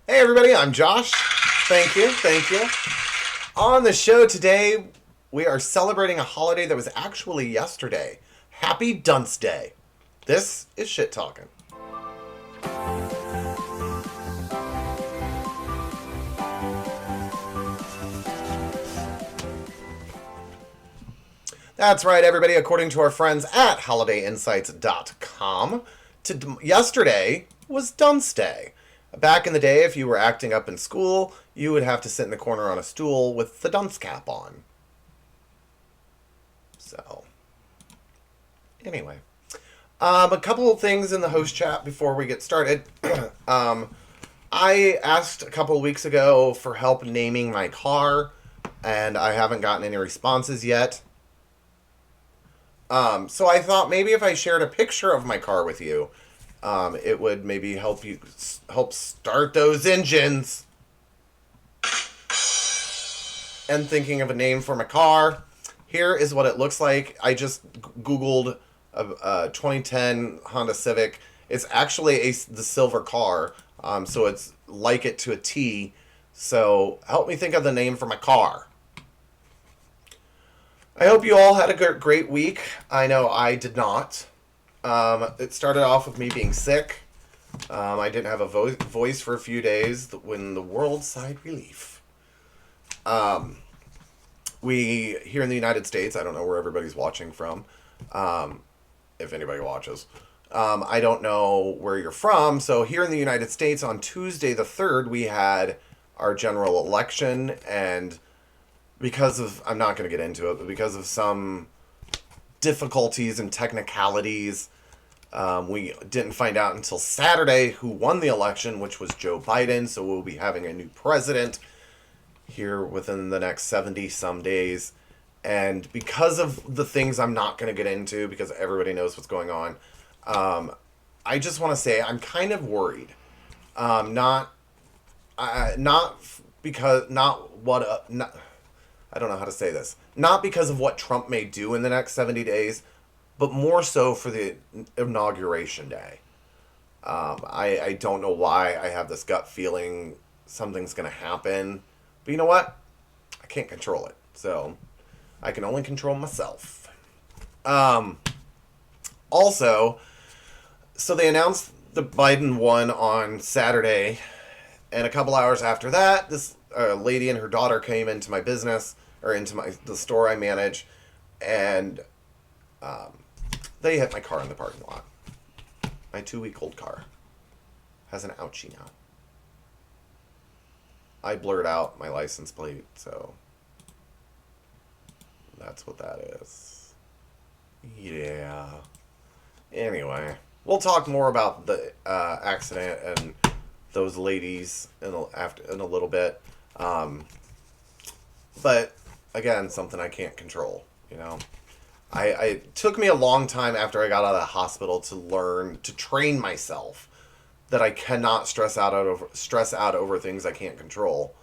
Hey everybody, I'm Josh. Thank you. On the show today, we are celebrating a holiday that was actually yesterday. Happy Dunce Day. This is Shit Talking. That's right, everybody. According to our friends at holidayinsights.com, yesterday was Dunce Day. Back in the day, if you were acting up in school, you would have to sit in the corner on a stool with the dunce cap on. So, anyway. A couple of things in the host chat before we get started. I asked a couple of weeks ago for help naming my car, and I haven't gotten any responses yet. So I thought maybe if I shared a picture of my car with you, it would maybe help start those engines. And thinking of a name for my car. Here is what it looks like. I just Googled a 2010 Honda Civic. It's actually the silver car, so it's like it to a T. So help me think of the name for my car. I hope you all had a great week. I know I did not. It started off with me being sick. I didn't have a voice for a few days when the world sighed relief. We, here in the United States, I don't know where everybody's watching from, if anybody watches. I don't know where you're from. So here in the United States, on Tuesday the 3rd, we had our general election, and because of, I'm not going to get into it, but because of some difficulties and technicalities, we didn't find out until Saturday who won the election, which was Joe Biden. So we'll be having a new president here within the next 70 some days. And because of the things I'm not going to get into, because everybody knows what's going on, I just want to say I'm kind of worried. I don't know how to say this. Not because of what Trump may do in the next 70 days, but more so for the inauguration day. I don't know why I have this gut feeling something's going to happen. But you know what? I can't control it. So I can only control myself. Also, so they announced the Biden won on Saturday. And a couple hours after that, this lady and her daughter came into my business, or into the store I manage, and they hit my car in the parking lot. My 2-week-old car has an ouchie now. I blurred out my license plate, so that's what that is. Yeah. Anyway, we'll talk more about the accident and those ladies in a little bit. But again, something I can't control, you know. It took me a long time after I got out of the hospital to train myself that I cannot stress out over things I can't control,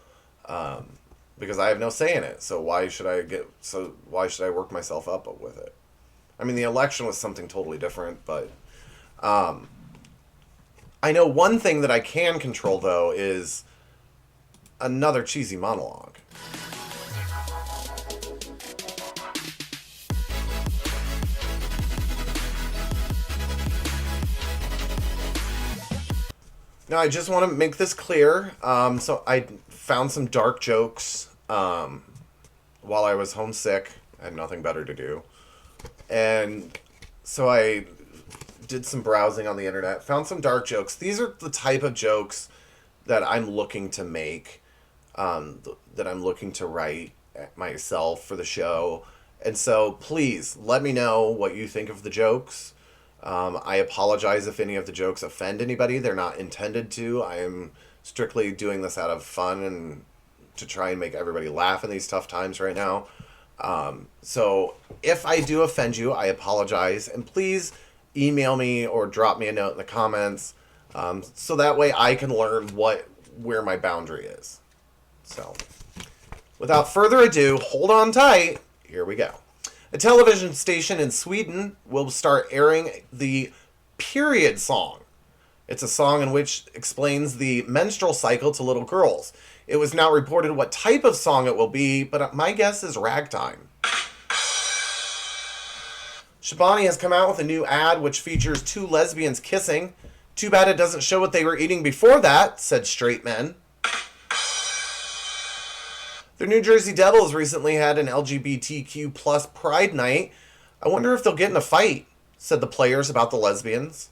because I have no say in it. So why should I work myself up with it? I mean, the election was something totally different, but I know one thing that I can control, though, is another cheesy monologue. Now, I just want to make this clear. So I found some dark jokes while I was homesick. I had nothing better to do. And so I did some browsing on the internet, found some dark jokes. These are the type of jokes that I'm looking to make, that I'm looking to write myself for the show. And so please let me know what you think of the jokes. I apologize if any of the jokes offend anybody. They're not intended to. I am strictly doing this out of fun and to try and make everybody laugh in these tough times right now. So if I do offend you, I apologize. And please email me or drop me a note in the comments, so that way I can learn where my boundary is. So without further ado, hold on tight. Here we go. A television station in Sweden will start airing the period song It's a song in which explains the menstrual cycle to little girls. It was not reported what type of song it will be, but my guess is ragtime. Chobani has come out with a new ad which features two lesbians kissing. Too bad it doesn't show what they were eating before that, said straight men. The New Jersey Devils recently had an LGBTQ plus pride night. I wonder if they'll get in a fight, said the players about the lesbians.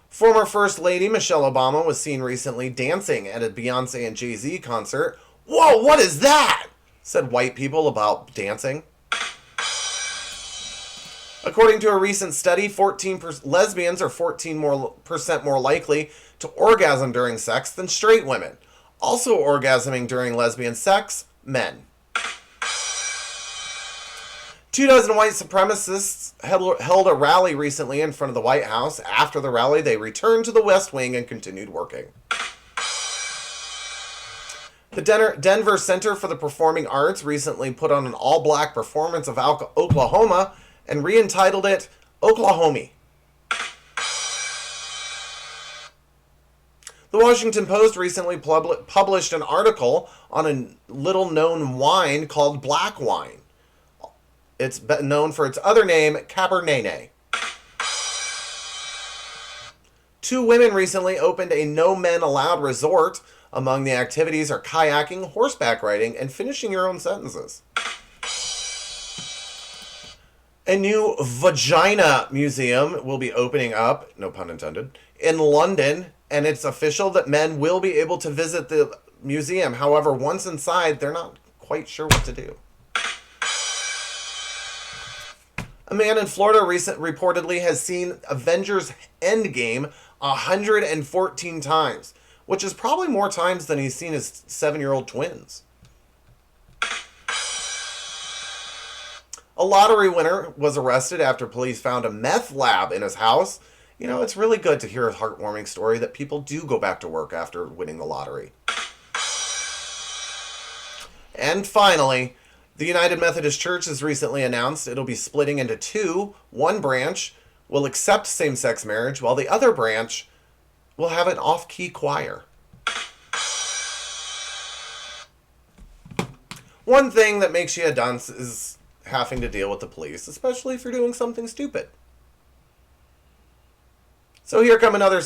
Former First Lady Michelle Obama was seen recently dancing at a Beyonce and Jay-Z concert. Whoa, what is that? Said white people about dancing. According to a recent study, lesbians are 14% more likely to orgasm during sex than straight women. Also orgasming during lesbian sex, men. 24 white supremacists held a rally recently in front of the White House. After the rally, they returned to the West Wing and continued working. The Denver Center for the Performing Arts recently put on an all-black performance of Oklahoma and re-entitled it Oklahoma. The Washington Post recently published an article on a little-known wine called black wine. It's known for its other name, Cabernet. 2 women recently opened a no men allowed resort. Among the activities are kayaking, horseback riding, and finishing your own sentences. A new vagina museum will be opening up, no pun intended, in London, and it's official that men will be able to visit the museum. However, once inside, they're not quite sure what to do. A man in Florida reportedly has seen Avengers Endgame 114 times, which is probably more times than he's seen his 7-year-old twins. A lottery winner was arrested after police found a meth lab in his house. You know, it's really good to hear a heartwarming story that people do go back to work after winning the lottery. And finally, the United Methodist Church has recently announced it'll be splitting into 2. One branch will accept same-sex marriage, while the other branch will have an off-key choir. One thing that makes you a dunce is having to deal with the police, especially if you're doing something stupid. So here come another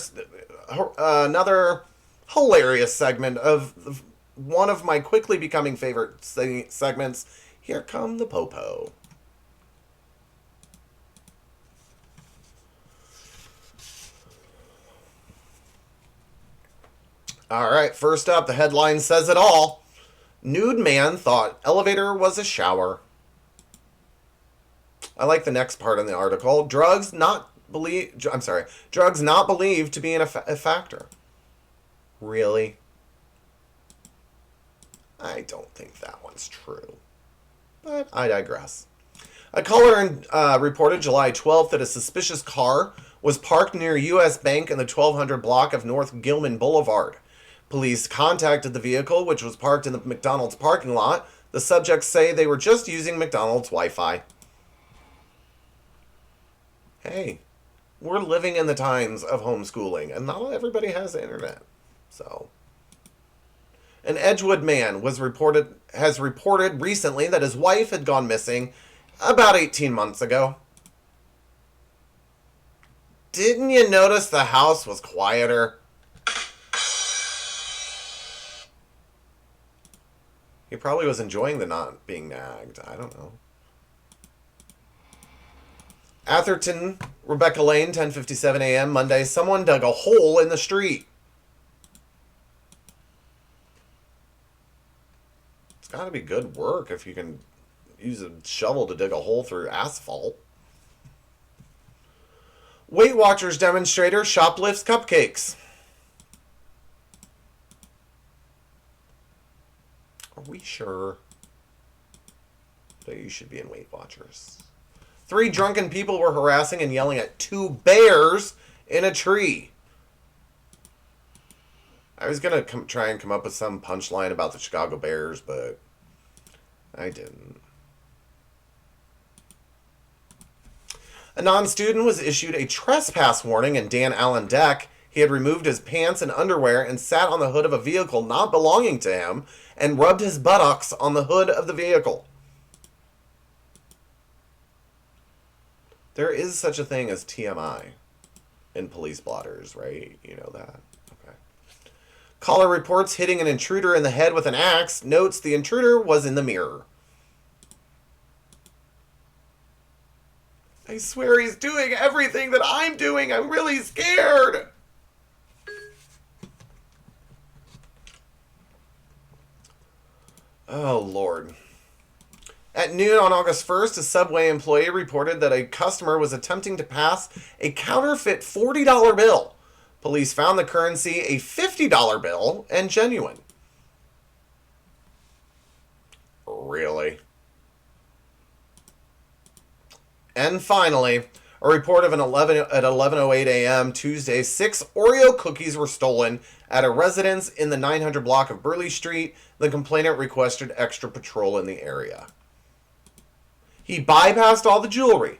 hilarious segment of one of my quickly becoming favorite segments. Here come the Popo. All right, first up, the headline says it all. Nude man thought elevator was a shower. I like the next part in the article. Drugs not believed to be a factor. Really? I don't think that one's true. But I digress. A caller reported July 12th that a suspicious car was parked near U.S. Bank in the 1200 block of North Gilman Boulevard. Police contacted the vehicle, which was parked in the McDonald's parking lot. The subjects say they were just using McDonald's Wi-Fi. Hey, we're living in the times of homeschooling, and not everybody has the internet. So, an Edgewood man has reported recently that his wife had gone missing about 18 months ago. Didn't you notice the house was quieter? He probably was enjoying the not being nagged. I don't know. Atherton, Rebecca Lane, 10:57 a.m. Monday. Someone dug a hole in the street. It's got to be good work if you can use a shovel to dig a hole through asphalt. Weight Watchers demonstrator shoplifts cupcakes. Are we sure that you should be in Weight Watchers? 3 drunken people were harassing and yelling at 2 bears in a tree. I was going to try and come up with some punchline about the Chicago Bears, but I didn't. A non-student was issued a trespass warning in Dan Allen Deck. He had removed his pants and underwear and sat on the hood of a vehicle not belonging to him and rubbed his buttocks on the hood of the vehicle. There is such a thing as TMI in police blotters, right? You know that. Okay. Caller reports hitting an intruder in the head with an axe. Notes the intruder was in the mirror. I swear he's doing everything that I'm doing. I'm really scared. Oh, Lord. At noon on August 1st, a Subway employee reported that a customer was attempting to pass a counterfeit $40 bill. Police found the currency a $50 bill and genuine. Really? And finally, a report of at 11:08 a.m. Tuesday, 6 Oreo cookies were stolen at a residence in the 900 block of Burleigh Street. The complainant requested extra patrol in the area. He bypassed all the jewelry,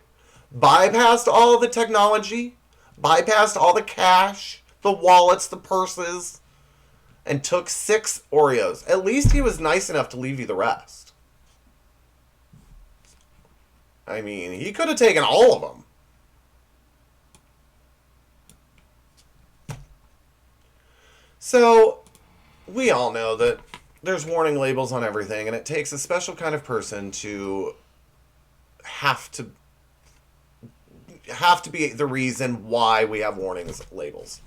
bypassed all the technology, bypassed all the cash, the wallets, the purses, and took 6 Oreos. At least he was nice enough to leave you the rest. I mean, he could have taken all of them. So, we all know that there's warning labels on everything, and it takes a special kind of person to have to be the reason why we have warnings labels.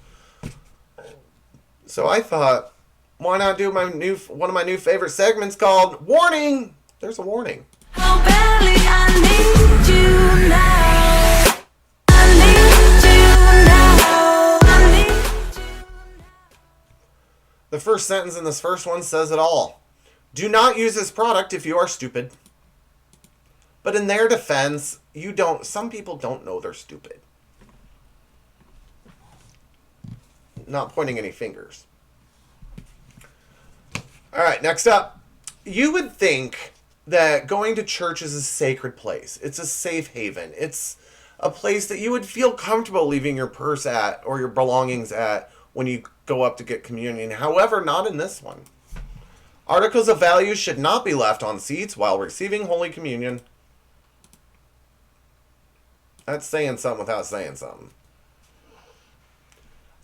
So I thought, why not do one of my new favorite segments called Warning? There's a warning. Oh, barely, I need you now. I need you now. I need you now. The first sentence in this first one says it all. Do not use this product if you are stupid. But in their defense, some people don't know they're stupid. Not pointing any fingers. All right, next up. You would think that going to church is a sacred place. It's a safe haven. It's a place that you would feel comfortable leaving your purse at or your belongings at when you go up to get communion. However, not in this one. Articles of value should not be left on seats while receiving Holy Communion. That's saying something without saying something.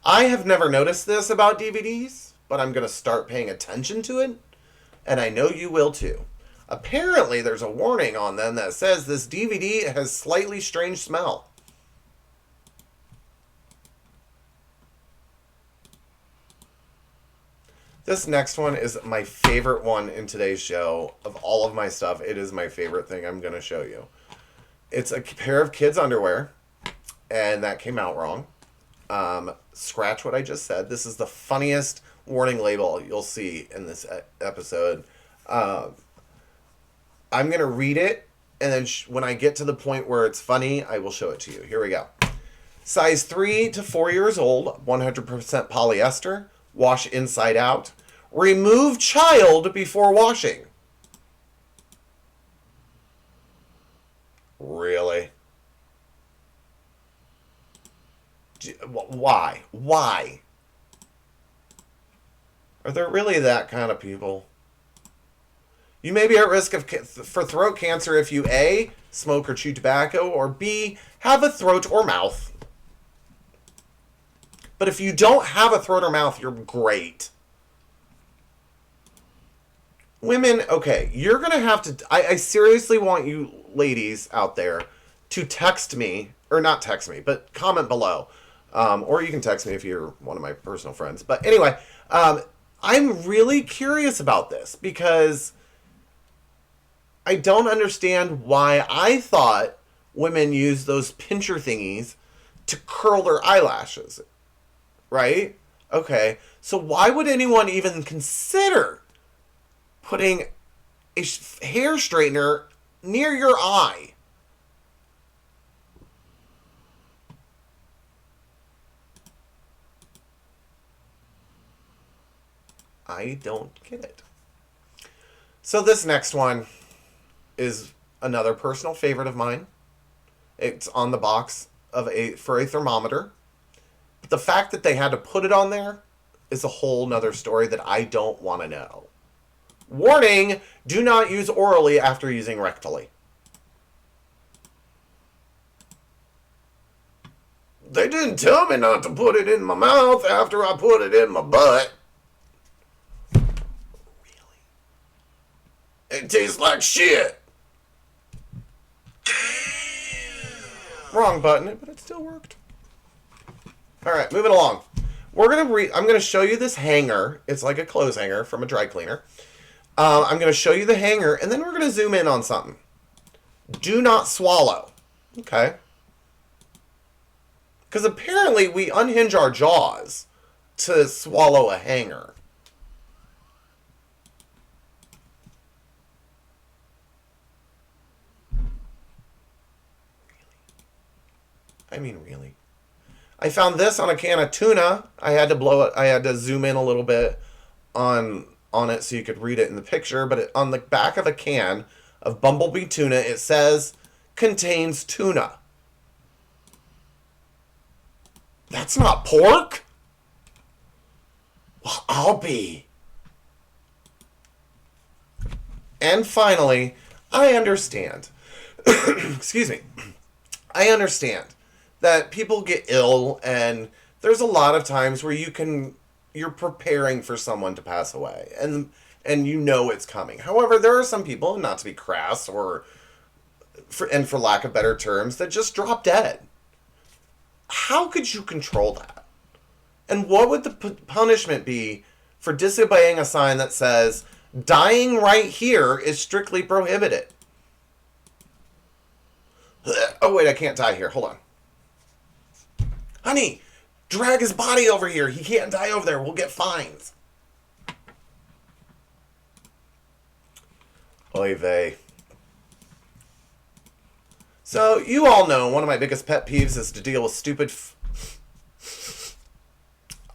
I have never noticed this about DVDs, but I'm going to start paying attention to it, and I know you will too. Apparently, there's a warning on them that says this DVD has slightly strange smell. This next one is my favorite one in today's show. Of all of my stuff, it is my favorite thing I'm going to show you. It's a pair of kids' underwear, and that came out wrong. Scratch what I just said. This is the funniest warning label you'll see in this episode. I'm going to read it, and then when I get to the point where it's funny, I will show it to you. Here we go. Size 3 to 4 years old, 100% polyester, wash inside out. Remove child before washing. Really? Why? Why? Are there really that kind of people? You may be at risk for throat cancer if you A, smoke or chew tobacco, or B, have a throat or mouth. But if you don't have a throat or mouth, you're great. Women, okay, you're going to have to... I seriously want you ladies out there to text me, or not text me, but comment below. Or you can text me if you're one of my personal friends. But anyway, I'm really curious about this because I don't understand why I thought women use those pincher thingies to curl their eyelashes. Right? Okay. So why would anyone even consider putting a hair straightener near your eye? I don't get it. So this next one is another personal favorite of mine. It's on the box for a thermometer. But the fact that they had to put it on there is a whole nother story that I don't want to know. Warning, do not use orally after using rectally. They didn't tell me not to put it in my mouth after I put it in my butt. Really? It tastes like shit. Wrong button, but it still worked. Alright, moving along. I'm gonna show you this hanger. It's like a clothes hanger from a dry cleaner. I'm gonna show you the hanger, and then we're gonna zoom in on something. Do not swallow. Okay. Because apparently we unhinge our jaws to swallow a hanger. I mean, really. I found this on a can of tuna. I had to blow it. I had to zoom in a little bit on it so you could read it in the picture. But on the back of a can of bumblebee tuna, it says, contains tuna. That's not pork? Well, I'll be. And finally, I understand. Excuse me. I understand that people get ill, and there's a lot of times where you're preparing for someone to pass away, and you know it's coming. However, there are some people, not to be crass or for lack of better terms, that just drop dead. How could you control that? And what would the punishment be for disobeying a sign that says, dying right here is strictly prohibited? Oh, wait, I can't die here. Hold on. Honey, drag his body over here. He can't die over there. We'll get fines. Oy vey. So, you all know one of my biggest pet peeves is to deal with stupid...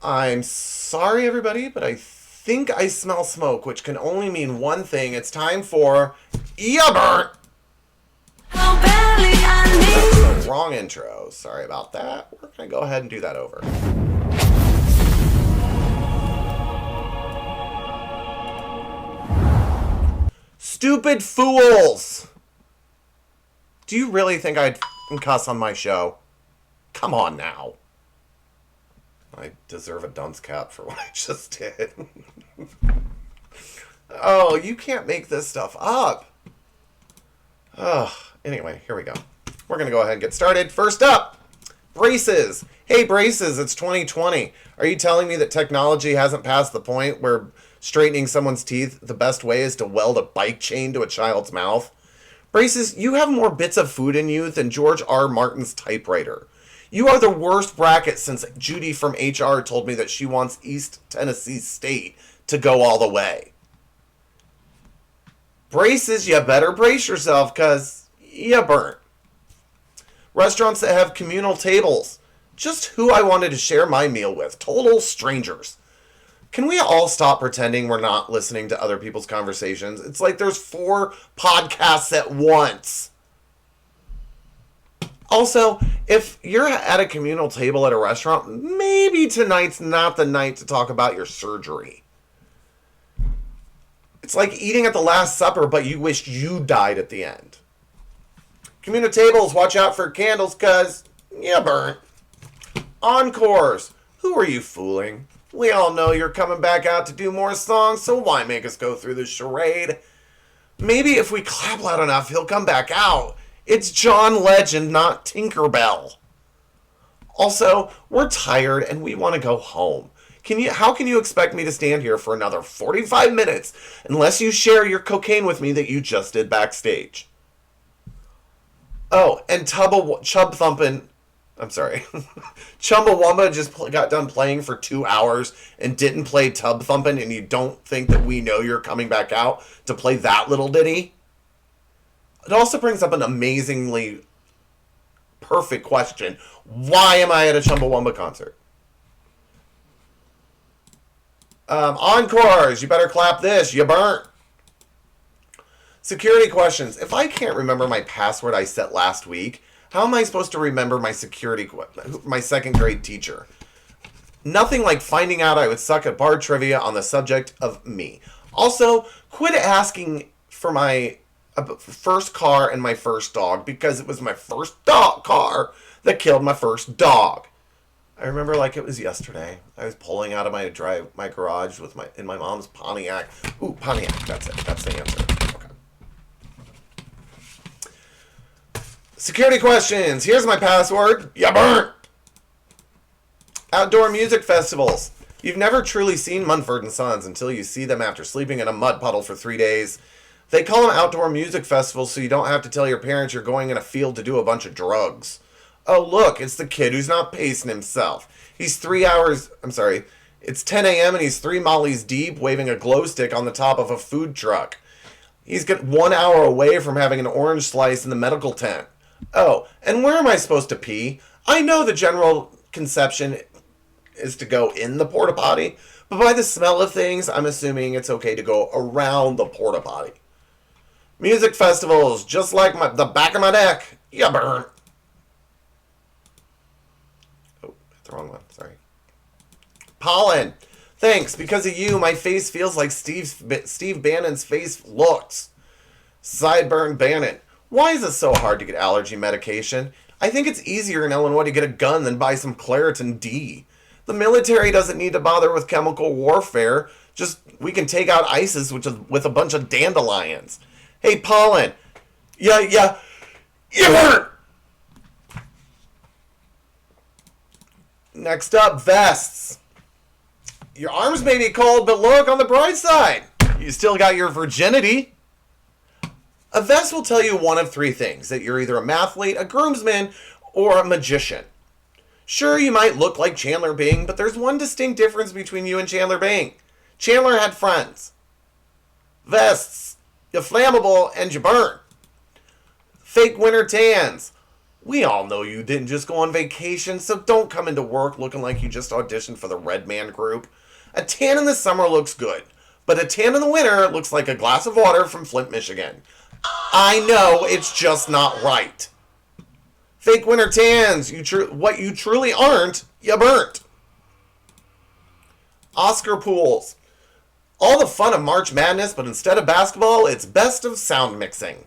I'm sorry, everybody, but I think I smell smoke, which can only mean one thing. It's time for... Ya burnt! That's the wrong intro. Sorry about that. We're going to go ahead and do that over. Stupid fools! Do you really think I'd cuss on my show? Come on now. I deserve a dunce cap for what I just did. Oh, you can't make this stuff up. Ugh. Anyway, here we go. We're going to go ahead and get started. First up, braces. Hey, braces, it's 2020. Are you telling me that technology hasn't passed the point where straightening someone's teeth, the best way is to weld a bike chain to a child's mouth? Braces, you have more bits of food in you than George R. Martin's typewriter. You are the worst bracket since Judy from HR told me that she wants East Tennessee State to go all the way. Braces, you better brace yourself, because you burnt. Restaurants that have communal tables. Just who I wanted to share my meal with. Total strangers. Can we all stop pretending we're not listening to other people's conversations? It's like there's 4 podcasts at once. Also, if you're at a communal table at a restaurant, maybe tonight's not the night to talk about your surgery. It's like eating at the Last Supper, but you wished you died at the end. Communal tables, watch out for candles, cause you burnt. Encores. Who are you fooling? We all know you're coming back out to do more songs, so why make us go through this charade? Maybe if we clap loud enough, he'll come back out. It's John Legend, not Tinkerbell. Also, we're tired and we want to go home. How can you expect me to stand here for another 45 minutes unless you share your cocaine with me that you just did backstage? Oh, and Chumbawamba just got done playing for 2 hours and didn't play Tub Thumpin', and you don't think that we know you're coming back out to play that little ditty? It also brings up an amazingly perfect question. Why am I at a Chumbawamba concert? Encores, you better clap this, you burnt. Security questions. If I can't remember my password I set last week, How am I supposed to remember my my second grade teacher? Nothing like finding out I would suck at bar trivia on the subject of me. Also, quit asking for my first car and my first dog, because it was my first car that killed my first dog. I remember like it was yesterday. I was pulling out of my garage with in my mom's Pontiac. Ooh, Pontiac. That's it. That's the answer. Okay. Security questions. Here's my password. Ya burnt. Outdoor music festivals. You've never truly seen Mumford & Sons until you see them after sleeping in a mud puddle for 3 days. They call them outdoor music festivals so you don't have to tell your parents you're going in a field to do a bunch of drugs. Oh, look, it's the kid who's not pacing himself. It's 10 a.m. and he's 3 mollies deep, waving a glow stick on the top of a food truck. He's 1 hour away from having an orange slice in the medical tent. Oh, and where am I supposed to pee? I know the general conception is to go in the porta potty, but by the smell of things, I'm assuming it's okay to go around the porta potty. Music festivals, just like the back of my neck. Ya burn. Oh, the wrong one. Sorry. Pollen. Thanks. Because of you, my face feels like Steve Bannon's face looks. Sideburn Bannon. Why is it so hard to get allergy medication? I think it's easier in Illinois to get a gun than buy some Claritin D. The military doesn't need to bother with chemical warfare. Just, we can take out ISIS with a bunch of dandelions. Hey, Pollen. Yeah. Next up, vests. Your arms may be cold, but look on the bright side. You still got your virginity. A vest will tell you one of 3 things: that you're either a mathlete, a groomsman, or a magician. Sure, you might look like Chandler Bing, but there's one distinct difference between you and Chandler Bing. Chandler had friends. Vests. You're flammable and you burn. Fake winter tans. We all know you didn't just go on vacation, so don't come into work looking like you just auditioned for the Red Man Group. A tan in the summer looks good, but a tan in the winter looks like a glass of water from Flint, Michigan. I know, it's just not right. Fake winter tans. What you truly aren't, you burnt. Oscar pools. All the fun of March Madness, but instead of basketball, it's best of sound mixing.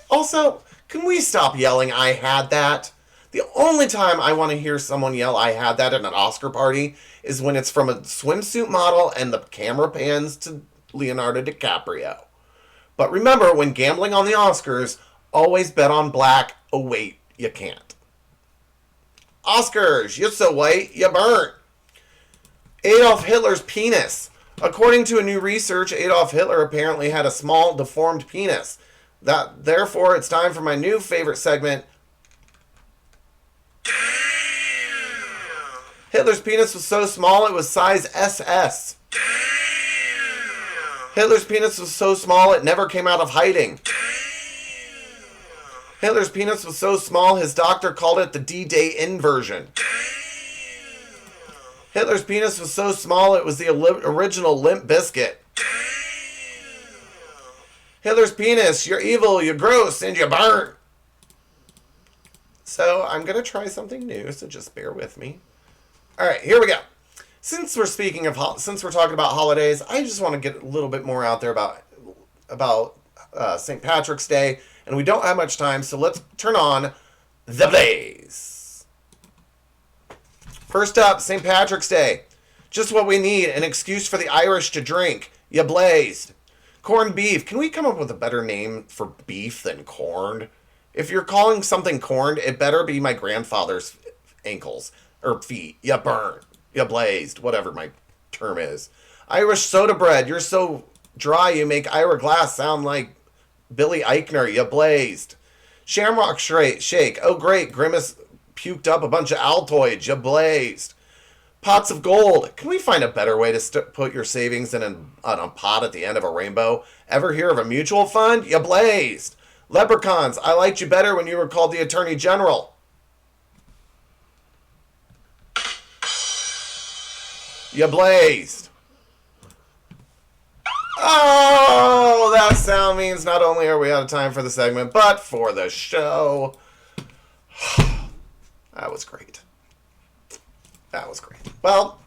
Also, can we stop yelling, "I had that"? The only time I want to hear someone yell, "I had that" at an Oscar party is when it's from a swimsuit model and the camera pans to Leonardo DiCaprio. But remember, when gambling on the Oscars, always bet on black. Oh wait, you can't. Oscars, you're so white, you burnt. Adolf Hitler's penis. According to a new research, Adolf Hitler apparently had a small, deformed penis. Therefore, it's time for my new favorite segment. Hitler's penis was so small it was size SS. Hitler's penis was so small it never came out of hiding. Hitler's penis was so small his doctor called it the D-Day inversion. Hitler's penis was so small it was the original Limp Bizkit. Hitler's penis, you're evil, you're gross, and you burn. So I'm going to try something new, so just bear with me. Alright, here we go. Since we're talking about holidays, I just want to get a little bit more out there about St. Patrick's Day, and we don't have much time, so let's turn on the blaze. First up, St. Patrick's Day. Just what we need, an excuse for the Irish to drink. You blazed. Corned beef. Can we come up with a better name for beef than corned? If you're calling something corned, it better be my grandfather's ankles or feet. You burn. You blazed. Whatever my term is. Irish soda bread. You're so dry you make Ira Glass sound like Billy Eichner. You blazed. Shamrock shake. Oh great. Grimace puked up a bunch of Altoids. You blazed. Pots of gold. Can we find a better way to put your savings in a pot at the end of a rainbow? Ever hear of a mutual fund? You blazed. Leprechauns. I liked you better when you were called the Attorney General. You blazed. Oh, that sound means not only are we out of time for the segment, but for the show. That was great. That was great. Well,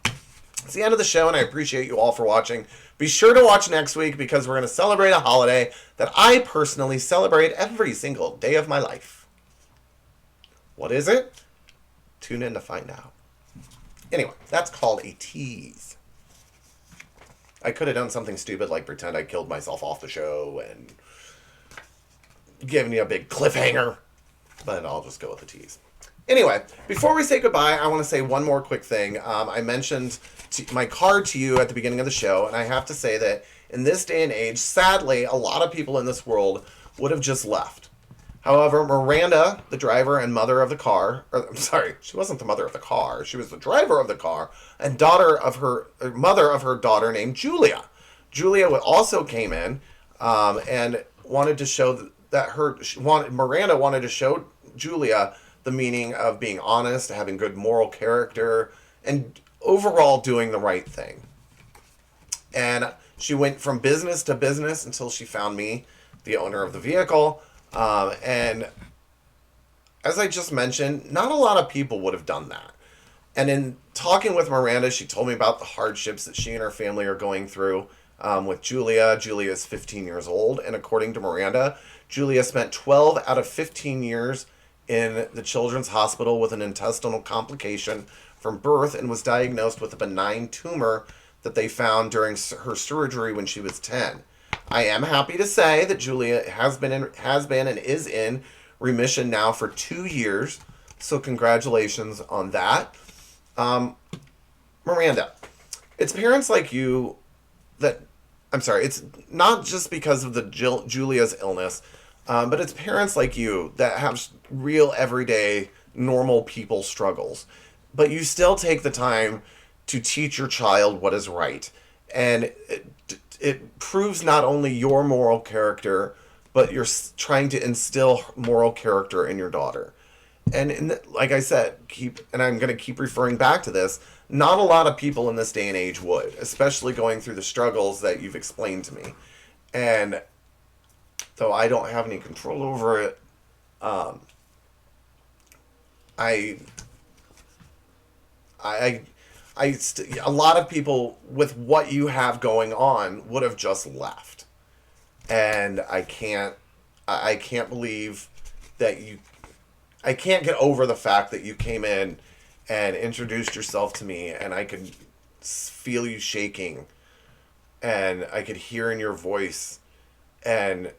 it's the end of the show, and I appreciate you all for watching. Be sure to watch next week because we're going to celebrate a holiday that I personally celebrate every single day of my life. What is it? Tune in to find out. Anyway, that's called a tease. I could have done something stupid like pretend I killed myself off the show and given you a big cliffhanger, but I'll just go with the tease. Anyway, before we say goodbye, I want to say one more quick thing. I mentioned my card to you at the beginning of the show, and I have to say that in this day and age, sadly, a lot of people in this world would have just left. However, Miranda, the driver and mother of the car, I'm sorry, she wasn't the mother of the car, she was the driver of the car, and mother of her daughter named Julia. Julia also came in and wanted to show Miranda wanted to show Julia the meaning of being honest, having good moral character, and overall doing the right thing. And she went from business to business until she found me, the owner of the vehicle. And as I just mentioned, not a lot of people would have done that. And in talking with Miranda, she told me about the hardships that she and her family are going through with Julia. Julia is 15 years old, and according to Miranda, Julia spent 12 out of 15 years in the children's hospital with an intestinal complication from birth and was diagnosed with a benign tumor that they found during her surgery when she was 10. I am happy to say that Julia has been and is in remission now for 2 years, so congratulations on that. Miranda, it's parents like you that, I'm sorry, it's not just because of the Julia's illness, but it's parents like you that have real everyday normal people struggles. But you still take the time to teach your child what is right. And it proves not only your moral character, but you're trying to instill moral character in your daughter. And like I said, I'm going to keep referring back to this, not a lot of people in this day and age would, especially going through the struggles that you've explained to me. And though I don't have any control over it, a lot of people with what you have going on would have just left. And I can't believe that I can't get over the fact that you came in and introduced yourself to me, and I could feel you shaking, and I could hear in your voice, and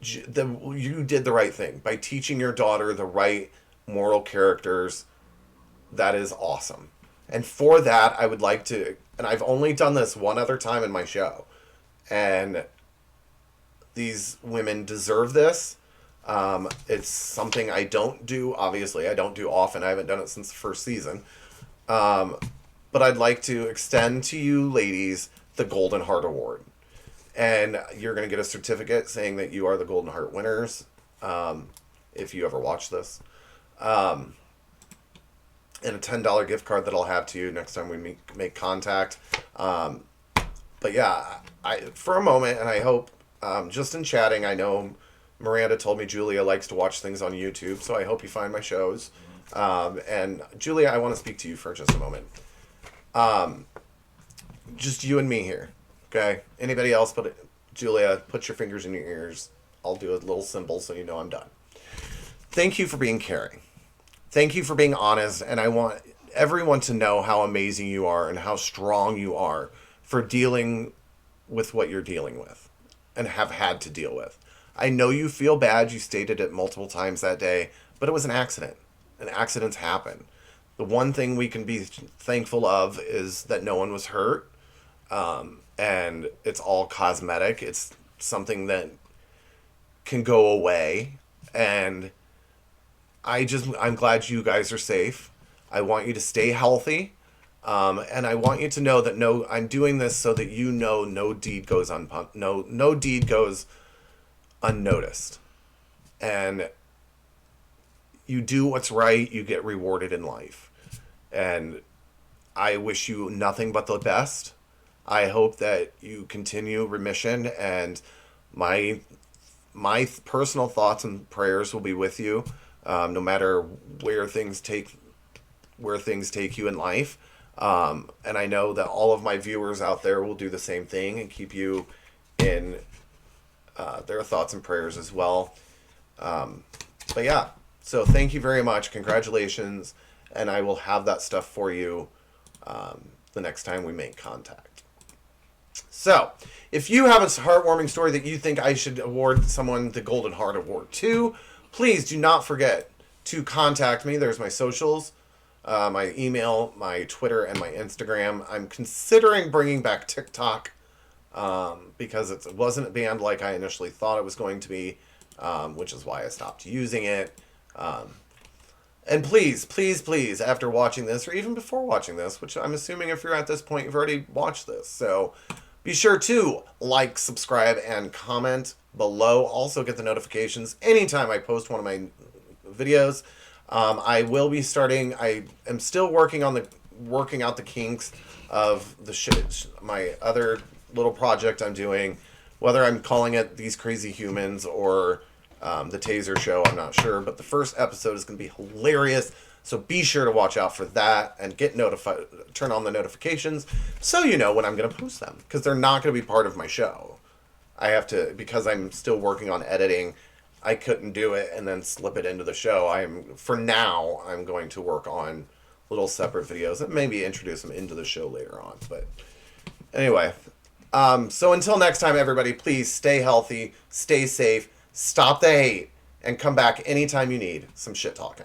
you did the right thing by teaching your daughter the right moral characters. That is awesome. And for that, I would like to, and I've only done this one other time in my show, and these women deserve this. It's something I don't do, obviously. I don't do often. I haven't done it since the first season. But I'd like to extend to you ladies the Golden Heart Award. And you're going to get a certificate saying that you are the Golden Heart winners, if you ever watch this. And a $10 gift card that I'll have to you next time we make contact. But yeah, for a moment, and I hope, just in chatting, I know Miranda told me Julia likes to watch things on YouTube, so I hope you find my shows. And Julia, I want to speak to you for just a moment. Just you and me here, okay? Anybody else but Julia, put your fingers in your ears. I'll do a little symbol so you know I'm done. Thank you for being caring. Thank you for being honest, and I want everyone to know how amazing you are and how strong you are for dealing with what you're dealing with and have had to deal with. I know you feel bad. You stated it multiple times that day, but it was an accident. And accidents happen. The one thing we can be thankful of is that no one was hurt, and it's all cosmetic. It's something that can go away, and I'm glad you guys are safe. I want you to stay healthy, and I want you to know that I'm doing this so that you know no deed goes unnoticed, and you do what's right, you get rewarded in life. And I wish you nothing but the best. I hope that you continue remission, and my personal thoughts and prayers will be with you, no matter where things take you in life. And I know that all of my viewers out there will do the same thing and keep you in their thoughts and prayers as well. But yeah, so thank you very much. Congratulations. And I will have that stuff for you the next time we make contact. So, if you have a heartwarming story that you think I should award someone the Golden Heart Award to, please do not forget to contact me. There's my socials, my email, my Twitter, and my Instagram. I'm considering bringing back TikTok because it wasn't banned like I initially thought it was going to be, which is why I stopped using it. And please, please, please, after watching this, or even before watching this, which I'm assuming if you're at this point, you've already watched this. So be sure to like, subscribe, and comment below. Also get the notifications anytime I post one of my videos. I will be starting, I am still working out the kinks of my other little project I'm doing. Whether I'm calling it These Crazy Humans or the Taser Show, I'm not sure, but the first episode is going to be hilarious, so be sure to watch out for that and turn on the notifications so you know when I'm going to post them, because they're not going to be part of my show. I have to, because I'm still working on editing, I couldn't do it and then slip it into the show. For now, I'm going to work on little separate videos and maybe introduce them into the show later on, but anyway, so until next time, everybody, please stay healthy, stay safe, stop the hate, and come back anytime you need some shit talking.